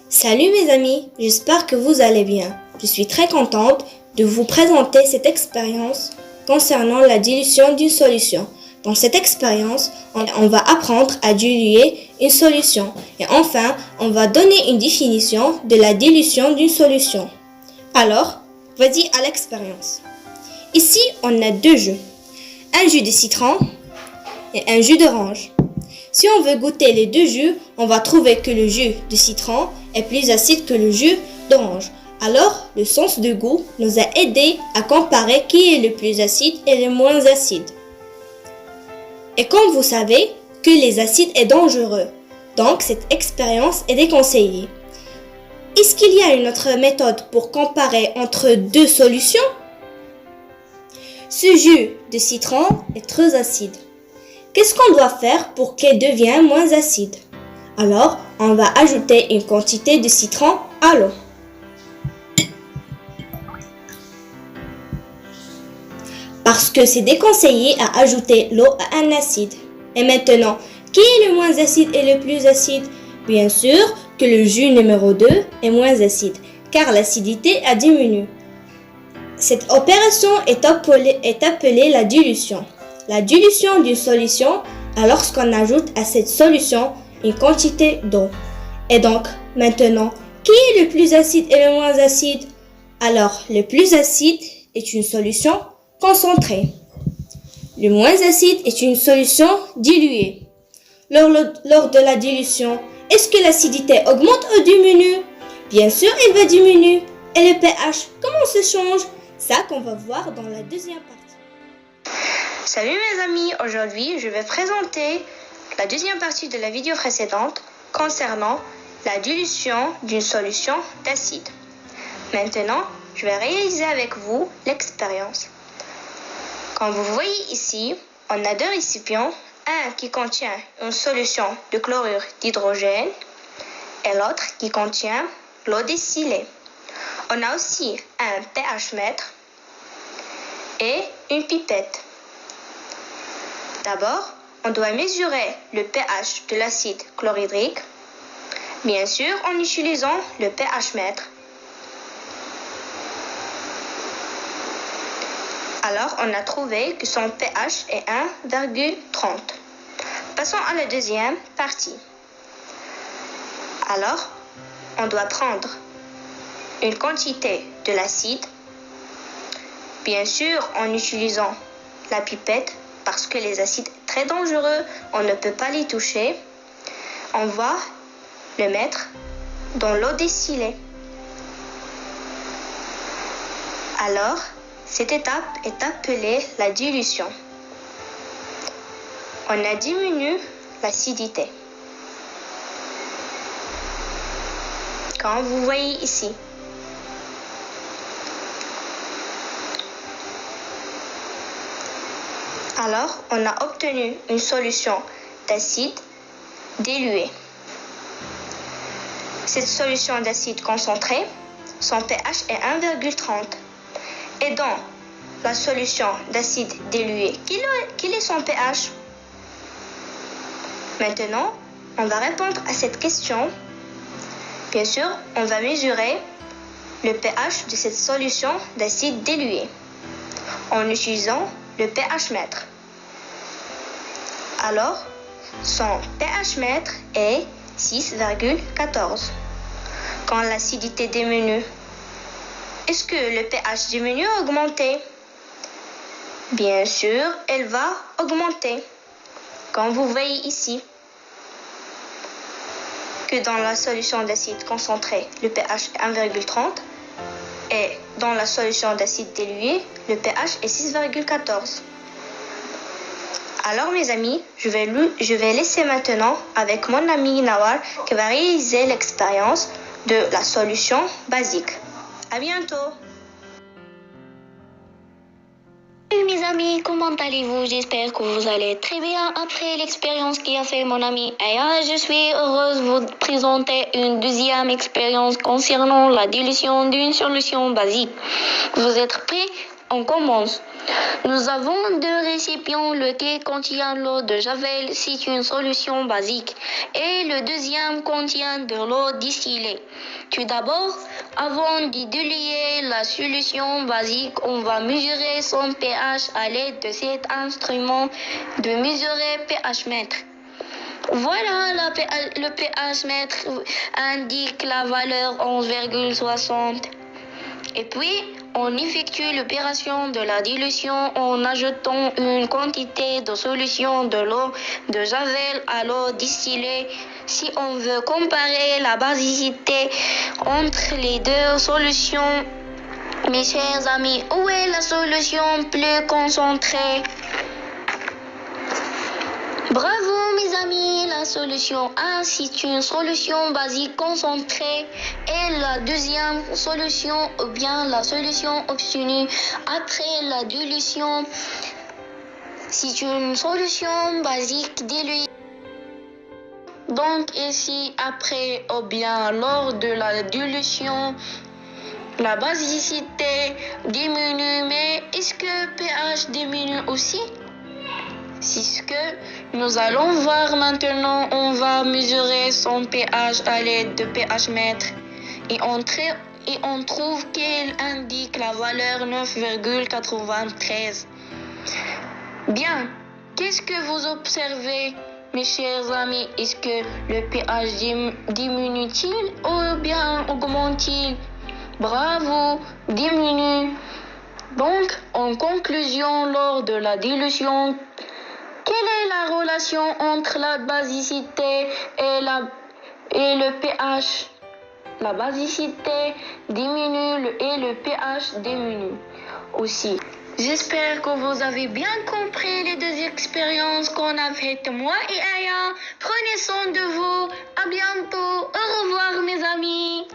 Salut mes amis, j'espère que vous allez bien. Je suis très contente de vous présenter cette expérience concernant la dilution d'une solution. Dans cette expérience, on va apprendre à diluer une solution et enfin, on va donner une définition de la dilution d'une solution. Alors, vas-y à l'expérience. Ici, on a deux jus. Un jus de citron et un jus d'orange. Si on veut goûter les deux jus, on va trouver que le jus de citron est plus acide que le jus d'orange. Alors, le sens de goût nous a aidé à comparer qui est le plus acide et le moins acide. Et comme vous savez que les acides est dangereux, donc cette expérience est déconseillée. Est-ce qu'il y a une autre méthode pour comparer entre deux solutions? Ce jus de citron est très acide. Qu'est-ce qu'on doit faire pour qu'elle devienne moins acide? Alors, on va ajouter une quantité de citron à l'eau. Parce que c'est déconseillé à ajouter l'eau à un acide. Et maintenant, qui est le moins acide et le plus acide? Bien sûr que le jus numéro 2 est moins acide, car l'acidité a diminué. Cette opération est appelée la dilution. La dilution d'une solution est lorsqu'on ajoute à cette solution une quantité d'eau. Et donc, maintenant, qui est le plus acide et le moins acide? Alors, le plus acide est une solution concentrée. Le moins acide est une solution diluée. Lors de la dilution, est-ce que l'acidité augmente ou diminue? Bien sûr, elle va diminuer. Et le pH, comment se change? Ça qu'on va voir dans la deuxième partie. Salut mes amis, aujourd'hui je vais présenter la deuxième partie de la vidéo précédente concernant la dilution d'une solution d'acide. Maintenant, je vais réaliser avec vous l'expérience. Comme vous voyez ici, on a deux récipients, un qui contient une solution de chlorure d'hydrogène et l'autre qui contient l'eau distillée. On a aussi un pH mètre et une pipette. D'abord, on doit mesurer le pH de l'acide chlorhydrique, bien sûr en utilisant le pH mètre. Alors, on a trouvé que son pH est 1,30. Passons à la deuxième partie. Alors, on doit prendre une quantité de l'acide, bien sûr en utilisant la pipette, parce que les acides très dangereux, on ne peut pas les toucher. On va le mettre dans l'eau distillée. Alors, cette étape est appelée la dilution. On a diminué l'acidité. Comme vous voyez ici. Alors, on a obtenu une solution d'acide dilué. Cette solution d'acide concentré, son pH est 1,30. Et dans la solution d'acide dilué, quel est son pH? Maintenant, on va répondre à cette question. Bien sûr, on va mesurer le pH de cette solution d'acide dilué en utilisant le pH mètre. Alors, son pH mètre est 6,14. Quand l'acidité diminue, est-ce que le pH diminue ou augmente? Bien sûr, elle va augmenter. Comme vous voyez ici, que dans la solution d'acide concentré, le pH est 1,30 et dans la solution d'acide dilué, le pH est 6,14. Alors mes amis, je vais laisser maintenant avec mon ami Nawar qui va réaliser l'expérience de la solution basique. À bientôt. Salut mes amis, comment allez-vous? J'espère que vous allez très bien après l'expérience qu'a fait mon ami Aya. Je suis heureuse de vous présenter une deuxième expérience concernant la dilution d'une solution basique. Vous êtes prêts? On commence. Nous avons deux récipients, lequel contient l'eau de Javel, c'est une solution basique, et le deuxième contient de l'eau distillée. Tout d'abord, avant de diluer la solution basique, on va mesurer son pH à l'aide de cet instrument de mesurer pH mètre. Voilà, le pH mètre indique la valeur 11,60. Et puis, on effectue l'opération de la dilution en ajoutant une quantité de solution de l'eau de Javel à l'eau distillée. Si on veut comparer la basicité entre les deux solutions, mes chers amis, où est la solution plus concentrée? Bravo mes amis, la solution A c'est une solution basique concentrée et la deuxième solution ou bien la solution obtenue après la dilution c'est une solution basique diluée. Donc ici après ou bien lors de la dilution la basicité diminue, mais est-ce que pH diminue aussi? C'est ce que nous allons voir maintenant. On va mesurer son pH à l'aide de pH mètre et on trouve qu'elle indique la valeur 9,93. Bien, qu'est-ce que vous observez, mes chers amis? Est-ce que le pH diminue-t-il ou bien augmente-t-il? Bravo, diminue. Donc, en conclusion, lors de la dilution, quelle est la relation entre la basicité et le pH? La basicité diminue et le pH diminue aussi. J'espère que vous avez bien compris les deux expériences qu'on a faites, moi et Aya. Prenez soin de vous. À bientôt. Au revoir, mes amis.